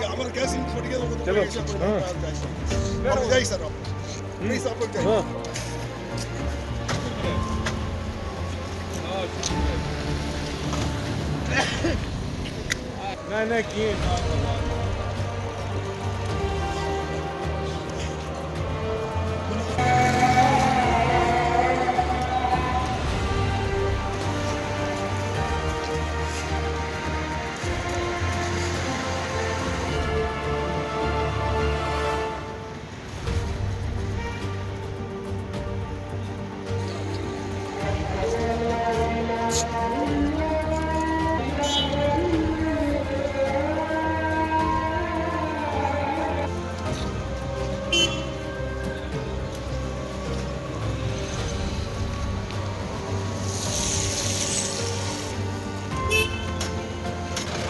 हमारे कैसे छोड़ के लोगों चलो को जाइए सर आप प्लीज आप लोग जाइए नहीं किए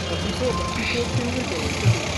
अभी तो